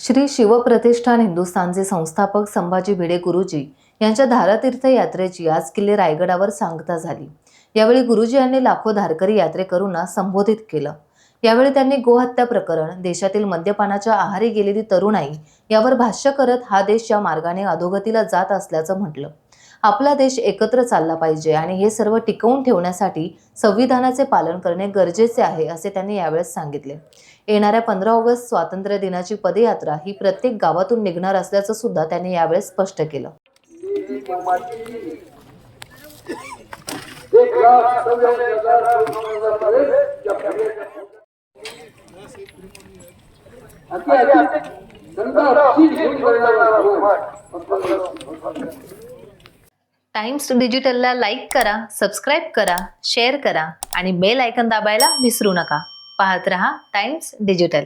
श्री शिवप्रतिष्ठान हिंदुस्थानचे संस्थापक संभाजी भिडे गुरुजी यांच्या धारातीर्थ यात्रेची आज किल्ले रायगडावर सांगता झाली। यावेळी गुरुजी यांनी लाखो धारकरी यात्रेकरूंना संबोधित केलं। यावेळी त्यांनी गोहत्या प्रकरण, देशातील मद्यपानाच्या आहारी गेलेली तरुणाई यावर भाष्य करत हा देश या मार्गाने अधोगतीला जात असल्याचं म्हटलं। आपला देश एकत्र चालला पाहिजे आणि हे सर्व टिकवून ठेवण्यासाठी संविधानाचे पालन करणे गरजेचे आहे असे त्यांनी यावेळेस सांगितले। येणाऱ्या 15 ऑगस्ट स्वातंत्र्य दिनाची पदयात्रा ही प्रत्येक गावातून निघणार असल्याचं सुद्धा त्यांनी यावेळेस स्पष्ट केलं। टाइम्स डिजिटलला लाईक करा, सबस्क्राइब करा, शेअर करा आणि बेल आयकॉन दाबायला विसरू नका। पाहत रहा टाइम्स डिजिटल।